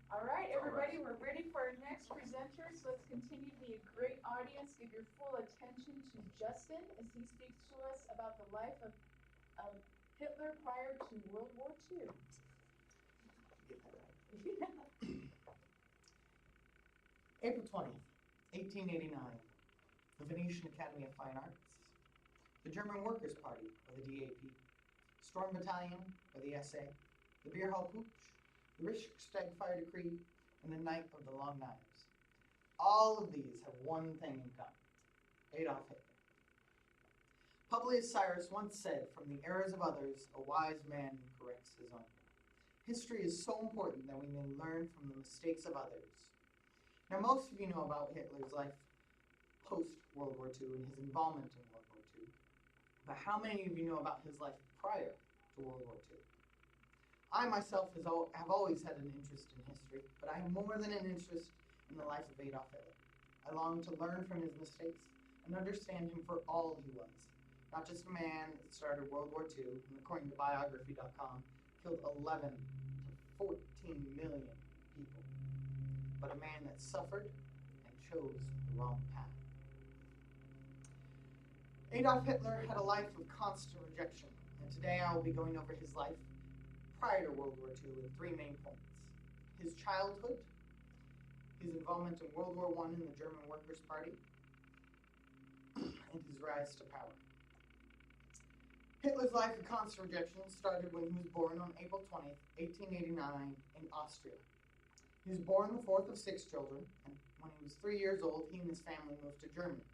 All right, everybody, we're ready for our next presenter. So let's continue to be a great audience. Give your full attention to Justin as he speaks to us about the life of Hitler prior to World War II. Get that right. April 20th, 1889, the Venetian Academy of Fine Arts, the German Workers' Party, or the DAP, Storm Battalion, or the SA, the Beer Hall Putsch, the Reichstag Fire Decree, and the Night of the Long Knives. All of these have one thing in common: Adolf Hitler. Publius Cyrus once said, "From the errors of others, a wise man corrects his own." History is so important that we may learn from the mistakes of others. Now, most of you know about Hitler's life post-World War II and his involvement in World War II. But how many of you know about his life prior to World War II? I myself have always had an interest in history, but I have more than an interest in the life of Adolf Hitler. I long to learn from his mistakes and understand him for all he was. Not just a man that started World War II, and according to biography.com, killed 11 to 14 million people, but a man that suffered and chose the wrong path. Adolf Hitler had a life of constant rejection, and today I will be going over his life prior to World War II in three main points: his childhood, his involvement in World War I in the German Workers' Party, and his rise to power. Hitler's life of constant rejection started when he was born on April 20th, 1889 in Austria. He was born the fourth of 6 children, and when he was 3 years old, he and his family moved to Germany.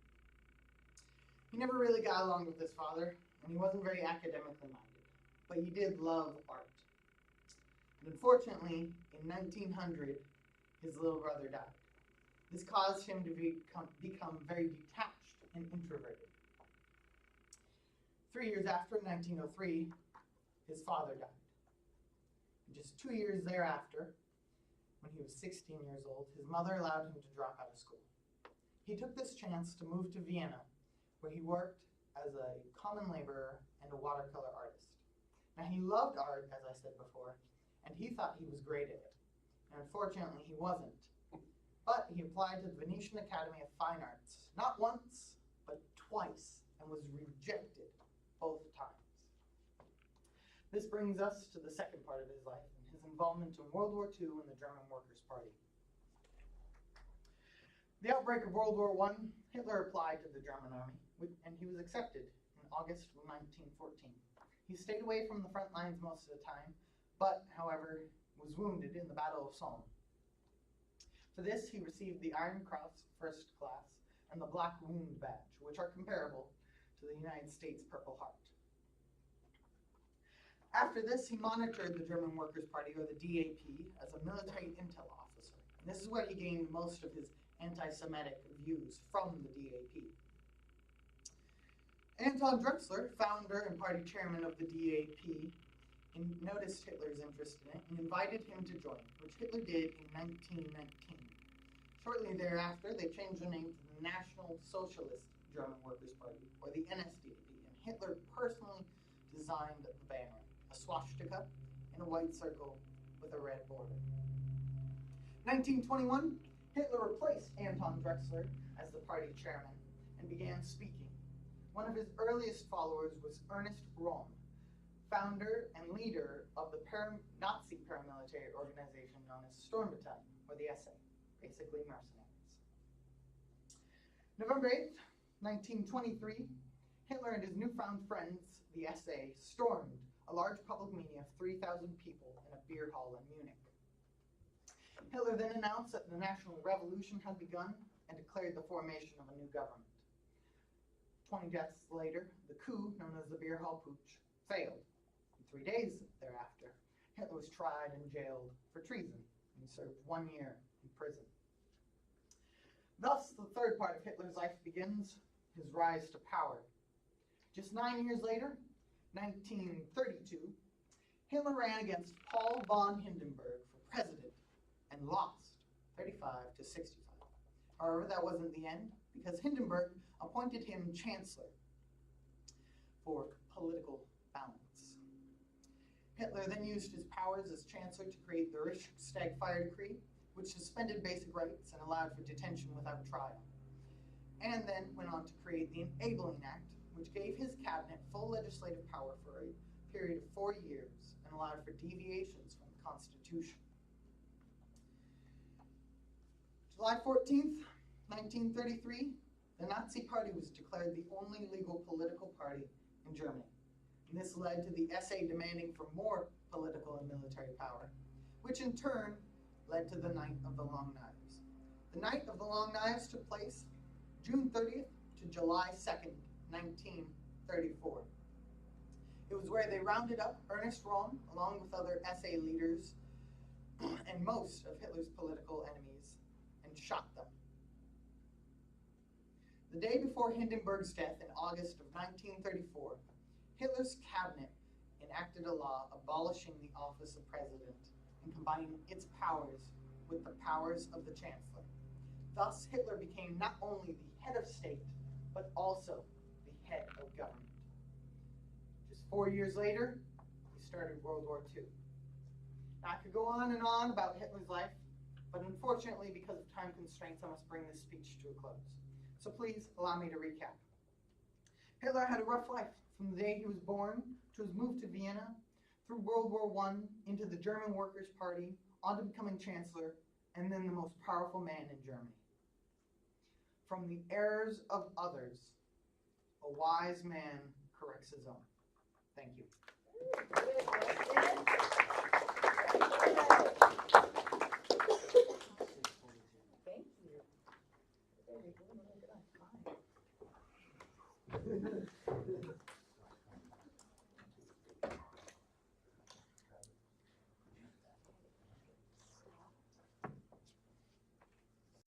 He never really got along with his father, and he wasn't very academically minded, but he did love art. And unfortunately, in 1900, his little brother died. This caused him to become very detached and introverted. 3 years after, in 1903, his father died. And just 2 years thereafter, when he was 16 years old, his mother allowed him to drop out of school. He took this chance to move to Vienna, where he worked as a common laborer and a watercolor artist. Now, he loved art, as I said before, and he thought he was great at it. And unfortunately, he wasn't. But he applied to the Venetian Academy of Fine Arts, not once, but twice, and was rejected both times. This brings us to the second part of his life, and his involvement in World War II and the German Workers' Party. The outbreak of World War I, Hitler applied to the German army, and he was accepted in August of 1914. He stayed away from the front lines most of the time, but, however, was wounded in the Battle of Somme. For this, he received the Iron Cross First Class and the Black Wound Badge, which are comparable to the United States Purple Heart. After this, he monitored the German Workers' Party, or the DAP, as a military intel officer. And this is where he gained most of his anti-Semitic views from the DAP. Anton Drexler, founder and party chairman of the DAP, noticed Hitler's interest in it and invited him to join, which Hitler did in 1919. Shortly thereafter, they changed the name to the National Socialist German Workers' Party, or the NSDAP, and Hitler personally designed the banner, a swastika in a white circle with a red border. 1921, Hitler replaced Anton Drexler as the party chairman and began speaking. One of his earliest followers was Ernest Röhm, founder and leader of the Nazi paramilitary organization known as Storm Battalion, or the SA, basically mercenaries. November 8th, 1923, Hitler and his newfound friends, the SA, stormed a large public meeting of 3,000 people in a beer hall in Munich. Hitler then announced that the national revolution had begun and declared the formation of a new government. 20 deaths later, the coup, known as the Beer Hall Putsch, failed. And 3 days thereafter, Hitler was tried and jailed for treason and served 1 year in prison. Thus, the third part of Hitler's life begins, his rise to power. Just 9 years later, 1932, Hitler ran against Paul von Hindenburg for president and lost 35 to 65. However, that wasn't the end, because Hindenburg appointed him chancellor for political balance. Hitler then used his powers as Chancellor to create the Reichstag Fire Decree, which suspended basic rights and allowed for detention without trial, and then went on to create the Enabling Act, which gave his cabinet full legislative power for a period of 4 years and allowed for deviations from the Constitution. July 14th, 1933, the Nazi Party was declared the only legal political party in Germany. And this led to the SA demanding for more political and military power, which in turn led to the Night of the Long Knives. The Night of the Long Knives took place June 30th to July 2nd, 1934. It was where they rounded up Ernest Röhm along with other SA leaders and most of Hitler's political enemies and shot them. The day before Hindenburg's death in August of 1934, Hitler's cabinet enacted a law abolishing the office of president and combining its powers with the powers of the chancellor. Thus, Hitler became not only the head of state, but also the head of government. Just 4 years later, he started World War II. Now, I could go on and on about Hitler's life, but unfortunately, because of time constraints, I must bring this speech to a close. So please allow me to recap. Hitler had a rough life from the day he was born to his move to Vienna, through World War I, into the German Workers' Party, on to becoming Chancellor, and then the most powerful man in Germany. From the errors of others, a wise man corrects his own. Thank you.